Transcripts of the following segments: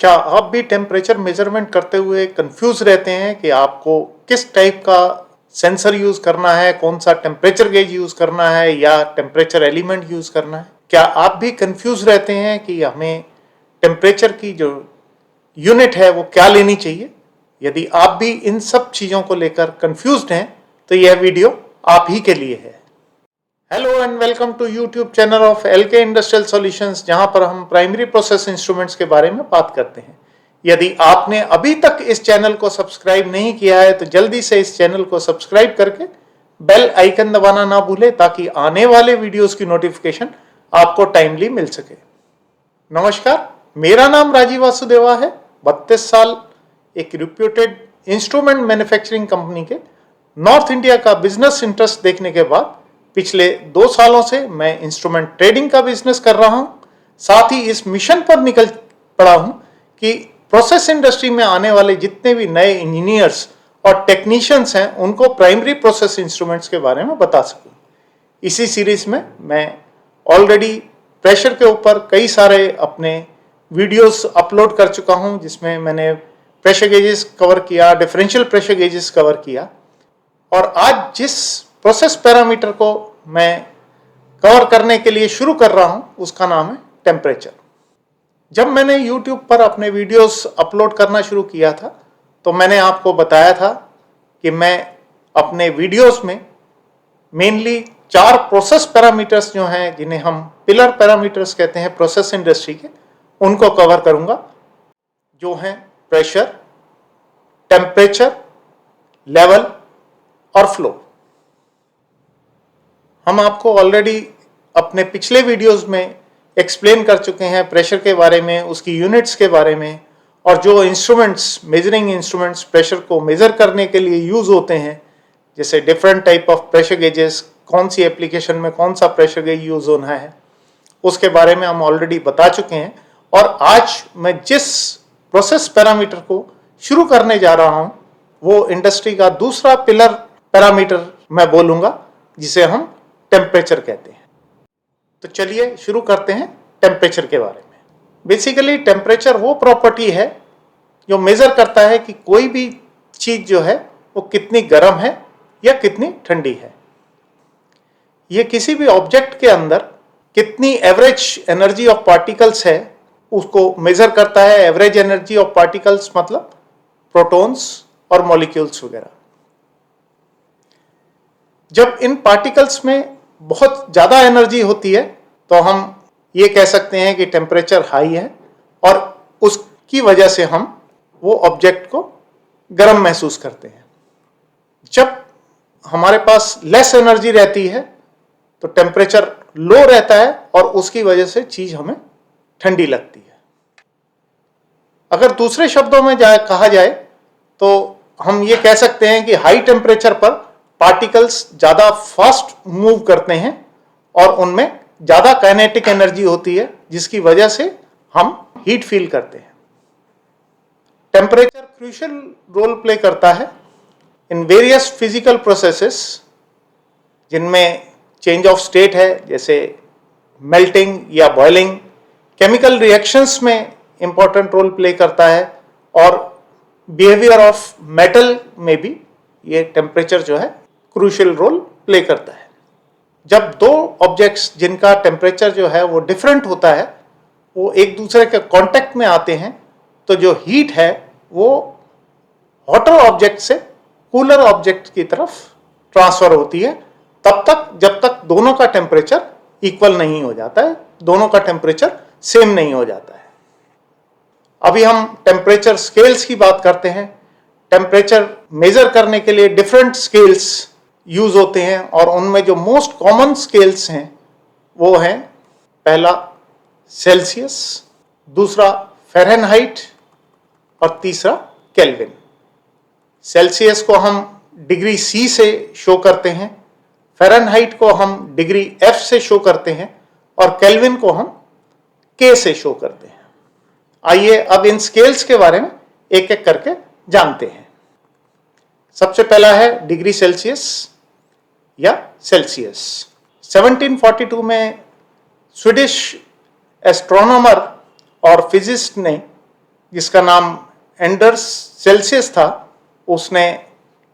क्या आप भी टेम्परेचर मेजरमेंट करते हुए कंफ्यूज रहते हैं कि आपको किस टाइप का सेंसर यूज करना है, कौन सा टेम्परेचर गेज यूज करना है या टेम्परेचर एलिमेंट यूज करना है? क्या आप भी कंफ्यूज रहते हैं कि हमें टेम्परेचर की जो यूनिट है वो क्या लेनी चाहिए? यदि आप भी इन सब चीजों को लेकर कंफ्यूज्ड हैं तो यह वीडियो आप ही के लिए है। Hello and welcome to YouTube channel of LK industrial solutions, जहां पर हम प्राइमरी प्रोसेस इंस्ट्रूमेंट्स के बारे में बात करते हैं। यदि आपने अभी तक इस चैनल को सब्सक्राइब नहीं किया है तो जल्दी से इस चैनल को सब्सक्राइब करके बेल आइकन दबाना ना भूलें ताकि आने वाले वीडियोस की नोटिफिकेशन आपको टाइमली मिल सके। नमस्कार, मेरा नाम राजीव वासुदेवा है। 32 साल एक रिप्यूटेड इंस्ट्रूमेंट मैन्युफैक्चरिंग कंपनी के नॉर्थ इंडिया का बिजनेस इंटरेस्ट देखने के बाद पिछले 2 सालों से मैं इंस्ट्रूमेंट ट्रेडिंग का बिजनेस कर रहा हूं। साथ ही इस मिशन पर निकल पड़ा हूं कि प्रोसेस इंडस्ट्री में आने वाले जितने भी नए इंजीनियर्स और टेक्नीशियंस हैं उनको प्राइमरी प्रोसेस इंस्ट्रूमेंट्स के बारे में बता सकूं। इसी सीरीज में मैं ऑलरेडी प्रेशर के ऊपर कई सारे अपने वीडियोस अपलोड कर चुका हूं, जिसमें मैंने प्रेशर गेजेस कवर किया, डिफरेंशियल प्रेशर गेजेस कवर किया। और आज जिस प्रोसेस पैरामीटर को मैं कवर करने के लिए शुरू कर रहा हूं उसका नाम है टेम्परेचर। जब मैंने YouTube पर अपने वीडियोस अपलोड करना शुरू किया था तो मैंने आपको बताया था कि मैं अपने वीडियोस में मेनली 4 प्रोसेस पैरामीटर्स जो हैं, जिन्हें हम पिलर पैरामीटर्स कहते हैं प्रोसेस इंडस्ट्री के, उनको कवर करूंगा, जो हैं प्रेशर, टेम्परेचर, लेवल और फ्लो। हम आपको ऑलरेडी अपने पिछले वीडियोस में एक्सप्लेन कर चुके हैं प्रेशर के बारे में, उसकी यूनिट्स के बारे में, और जो इंस्ट्रूमेंट्स, मेजरिंग इंस्ट्रूमेंट्स प्रेशर को मेजर करने के लिए यूज होते हैं, जैसे different type of pressure gauges, कौन सी एप्लीकेशन में कौन सा प्रेशर गेज यूज होना है, उसके बारे में हम ऑलरेडी बता चुके हैं। और आज मैं जिस प्रोसेस पैरामीटर को शुरू करने जा रहा हूं वो इंडस्ट्री का दूसरा पिलर पैरामीटर मैं बोलूंगा, जिसे हम टेम्परेचर कहते हैं। तो चलिए शुरू करते हैं टेम्परेचर के बारे में। बेसिकली टेम्परेचर वो प्रॉपर्टी है जो मेजर करता है कि कोई भी चीज जो है वो कितनी गर्म है या कितनी ठंडी है। ये किसी भी ऑब्जेक्ट के अंदर कितनी एवरेज एनर्जी ऑफ पार्टिकल्स है उसको मेजर करता है। एवरेज एनर्जी ऑफ पार्टिकल्स मतलब प्रोटॉन्स और मॉलिक्यूल्स वगैरह। जब इन पार्टिकल्स में बहुत ज़्यादा एनर्जी होती है तो हम ये कह सकते हैं कि टेम्परेचर हाई है, और उसकी वजह से हम वो ऑब्जेक्ट को गर्म महसूस करते हैं। जब हमारे पास लेस एनर्जी रहती है तो टेम्परेचर लो रहता है और उसकी वजह से चीज़ हमें ठंडी लगती है। अगर दूसरे शब्दों में कहा जाए तो हम ये कह सकते हैं कि हाई टेम्परेचर पर पार्टिकल्स ज़्यादा फास्ट मूव करते हैं और उनमें ज़्यादा काइनेटिक एनर्जी होती है, जिसकी वजह से हम हीट फील करते हैं। टेम्परेचर क्रूशियल रोल प्ले करता है इन वेरियस फिजिकल प्रोसेसेस, जिनमें चेंज ऑफ स्टेट है, जैसे मेल्टिंग या बॉइलिंग। केमिकल रिएक्शंस में इंपॉर्टेंट रोल प्ले करता है, और बिहेवियर ऑफ मेटल में भी ये टेम्परेचर जो है क्रूशियल रोल प्ले करता है। जब दो ऑब्जेक्ट्स जिनका टेम्परेचर जो है वो डिफरेंट होता है, वो एक दूसरे के कांटेक्ट में आते हैं, तो जो हीट है वो हॉटर ऑब्जेक्ट से कूलर ऑब्जेक्ट की तरफ ट्रांसफर होती है, तब तक जब तक दोनों का टेम्परेचर इक्वल नहीं हो जाता है, दोनों का टेम्परेचर सेम नहीं हो जाता है। अभी हम टेम्परेचर स्केल्स की बात करते हैं। टेम्परेचर मेजर करने के लिए डिफरेंट स्केल्स यूज होते हैं, और उनमें जो मोस्ट कॉमन स्केल्स हैं वो हैं, पहला सेल्सियस, दूसरा फ़ारेनहाइट और तीसरा केल्विन। सेल्सियस को हम डिग्री सी से शो करते हैं, फ़ारेनहाइट को हम डिग्री एफ से शो करते हैं, और केल्विन को हम के से शो करते हैं। आइए अब इन स्केल्स के बारे में एक एक करके जानते हैं। सबसे पहला है डिग्री सेल्सियस या सेल्सियस। 1742 में स्वीडिश एस्ट्रोनॉमर और फिजिस्ट ने जिसका नाम एंडर्स सेल्सियस था, उसने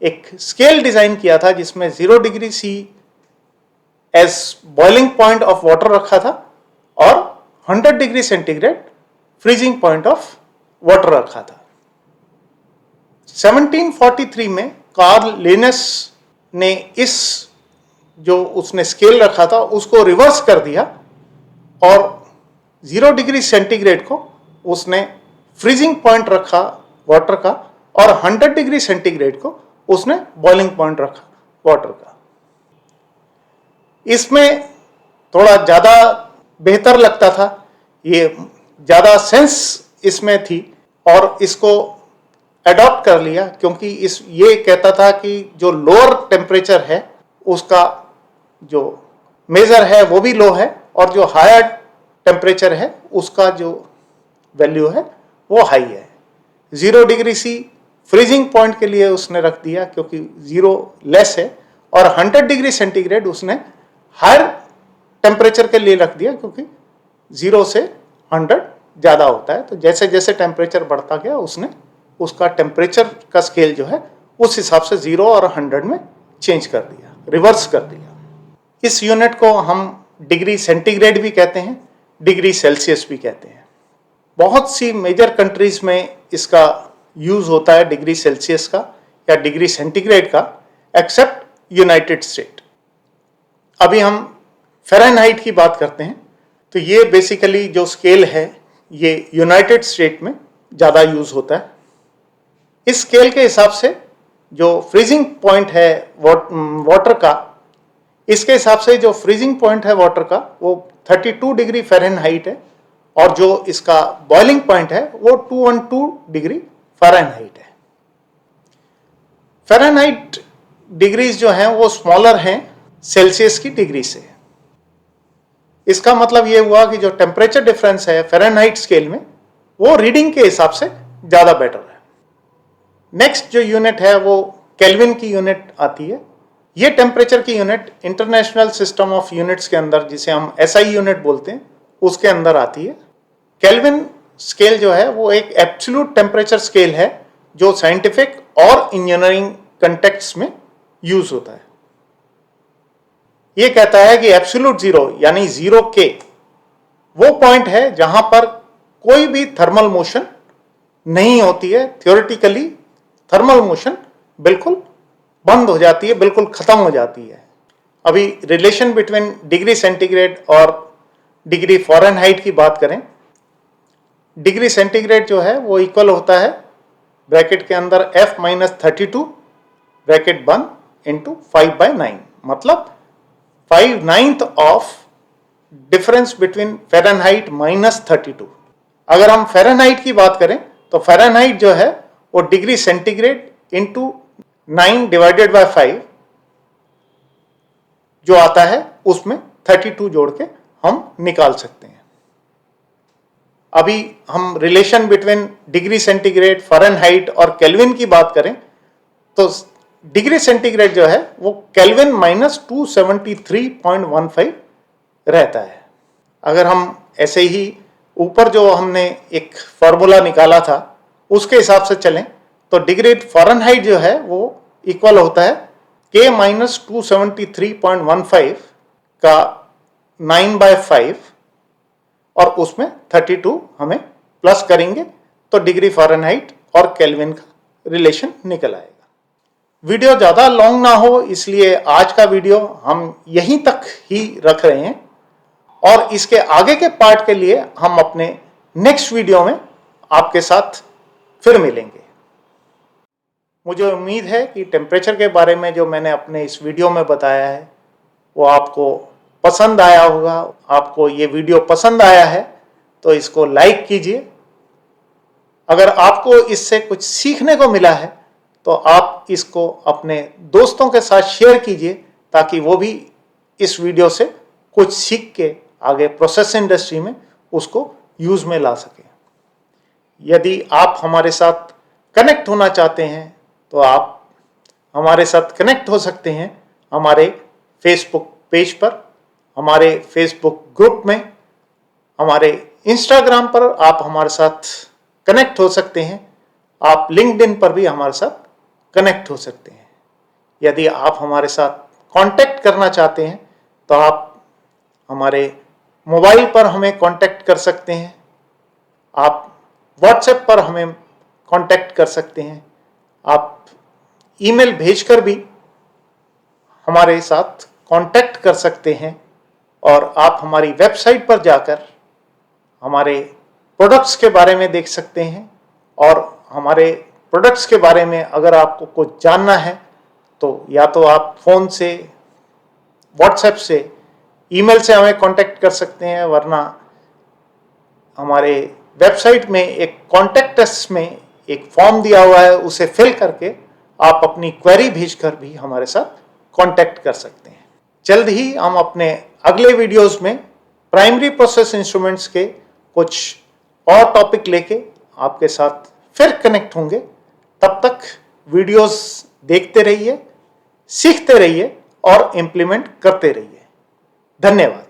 एक स्केल डिजाइन किया था जिसमें 0 degree C as boiling point of water रखा था और 100 degree centigrade freezing point of water रखा था। 1743 में कार्ल लिनस ने इस जो उसने स्केल रखा था उसको रिवर्स कर दिया और 0 डिग्री सेंटीग्रेड को उसने फ्रीजिंग पॉइंट रखा वाटर का और 100 डिग्री सेंटीग्रेड को उसने बॉइलिंग पॉइंट रखा वाटर का। इसमें थोड़ा ज़्यादा बेहतर लगता था, ये ज़्यादा सेंस इसमें थी और इसको एडॉप्ट कर लिया क्योंकि ये कहता था कि जो लोअर टेम्परेचर है उसका जो मेजर है वो भी लो है और जो हायर टेम्परेचर है उसका जो वैल्यू है वो हाई है। 0 डिग्री सी फ्रीजिंग पॉइंट के लिए उसने रख दिया क्योंकि 0 लेस है और 100 डिग्री सेंटीग्रेड उसने हायर टेम्परेचर के लिए रख दिया क्योंकि 0 से 100 ज़्यादा होता है। तो जैसे जैसे टेम्परेचर बढ़ता गया उसने उसका टेम्परेचर का स्केल जो है उस हिसाब से 0 और 100 में चेंज कर दिया, रिवर्स कर दिया। इस यूनिट को हम डिग्री सेंटीग्रेड भी कहते हैं, डिग्री सेल्सियस भी कहते हैं। बहुत सी मेजर कंट्रीज में इसका यूज होता है डिग्री सेल्सियस का या डिग्री सेंटीग्रेड का, एक्सेप्ट यूनाइटेड स्टेट। अभी हम फ़ारेनहाइट की बात करते हैं। तो ये बेसिकली जो स्केल है ये यूनाइटेड स्टेट में ज़्यादा यूज होता है। इस स्केल के हिसाब से जो फ्रीजिंग पॉइंट है वाटर का, इसके हिसाब से जो फ्रीजिंग पॉइंट है वाटर का वो 32 डिग्री फ़ारेनहाइट है और जो इसका बॉइलिंग पॉइंट है वो 212 डिग्री फ़ारेनहाइट है। फ़ारेनहाइट डिग्रीज जो हैं वो स्मॉलर हैं सेल्सियस की डिग्री से। इसका मतलब ये हुआ कि जो टेम्परेचर डिफरेंस है फ़ारेनहाइट स्केल में वो रीडिंग के हिसाब से ज़्यादा बेटर है। नेक्स्ट जो यूनिट है वो केल्विन की यूनिट आती है। ये टेम्परेचर की unit international system of units के अंदर, जिसे हम एसआई यूनिट बोलते हैं, उसके अंदर आती है। केल्विन स्केल जो है वो एक एब्सोल्यूट टेम्परेचर स्केल है जो साइंटिफिक और इंजीनियरिंग कंटेक्स्ट में यूज होता है। ये कहता है कि एब्सोल्यूट जीरो यानी 0 के वो पॉइंट है जहां पर कोई भी थर्मल मोशन नहीं होती है। थ्योरेटिकली थर्मल मोशन बिल्कुल बंद हो जाती है, बिल्कुल खत्म हो जाती है। अभी रिलेशन बिटवीन डिग्री सेंटीग्रेड और डिग्री फ़ारेनहाइट की बात करें, डिग्री सेंटीग्रेड जो है वो इक्वल होता है ब्रैकेट के अंदर F-32 ब्रैकेट बंद इंटू 5/9, मतलब 5/9 ऑफ डिफरेंस बिटवीन फ़ारेनहाइट -32। अगर हम फ़ारेनहाइट की बात करें तो फ़ारेनहाइट जो है वो degree centigrade into 9 divided by 5 जो आता है उसमें 32 जोड़ के हम निकाल सकते हैं। अभी हम relation between degree centigrade, Fahrenheit और केल्विन की बात करें तो डिग्री सेंटीग्रेड जो है वो केल्विन -273.15 रहता है। अगर हम ऐसे ही ऊपर जो हमने एक फॉर्मूला निकाला था उसके हिसाब से चलें तो डिग्री फ़ारेनहाइट जो है वो इक्वल होता है K -273.15 का 9/5 और उसमें 32 हमें प्लस करेंगे तो डिग्री फ़ारेनहाइट और केल्विन का रिलेशन निकल आएगा। वीडियो ज़्यादा लॉन्ग ना हो इसलिए आज का वीडियो हम यहीं तक ही रख रहे हैं और इसके आगे के पार्ट के लिए हम अपने नेक्स्ट वीडियो में आपके साथ फिर मिलेंगे। मुझे उम्मीद है कि टेम्परेचर के बारे में जो मैंने अपने इस वीडियो में बताया है वो आपको पसंद आया होगा। आपको ये वीडियो पसंद आया है तो इसको लाइक कीजिए। अगर आपको इससे कुछ सीखने को मिला है तो आप इसको अपने दोस्तों के साथ शेयर कीजिए ताकि वो भी इस वीडियो से कुछ सीख के आगे प्रोसेस इंडस्ट्री में उसको यूज़ में ला सकें। यदि आप हमारे साथ कनेक्ट होना चाहते हैं तो आप हमारे साथ कनेक्ट हो सकते हैं हमारे फेसबुक पेज पर, हमारे फेसबुक ग्रुप में, हमारे इंस्टाग्राम पर आप हमारे साथ कनेक्ट हो सकते हैं। आप लिंक्डइन पर भी हमारे साथ कनेक्ट हो सकते हैं। यदि आप हमारे साथ कांटेक्ट करना चाहते हैं तो आप हमारे मोबाइल पर हमें कांटेक्ट कर सकते हैं। आप व्हाट्सएप पर हमें कांटेक्ट कर सकते हैं। आप ईमेल भेजकर भी हमारे साथ कांटेक्ट कर सकते हैं। और आप हमारी वेबसाइट पर जाकर हमारे प्रोडक्ट्स के बारे में देख सकते हैं। और हमारे प्रोडक्ट्स के बारे में अगर आपको कुछ जानना है तो या तो आप फ़ोन से, व्हाट्सएप से, ईमेल से हमें कांटेक्ट कर सकते हैं, वरना हमारे वेबसाइट में एक कॉन्टेक्ट अस में एक फॉर्म दिया हुआ है, उसे फिल करके आप अपनी क्वेरी भेजकर भी हमारे साथ कांटेक्ट कर सकते हैं। जल्द ही हम अपने अगले वीडियोस में प्राइमरी प्रोसेस इंस्ट्रूमेंट्स के कुछ और टॉपिक लेके आपके साथ फिर कनेक्ट होंगे। तब तक वीडियोस देखते रहिए, सीखते रहिए और इम्प्लीमेंट करते रहिए। धन्यवाद।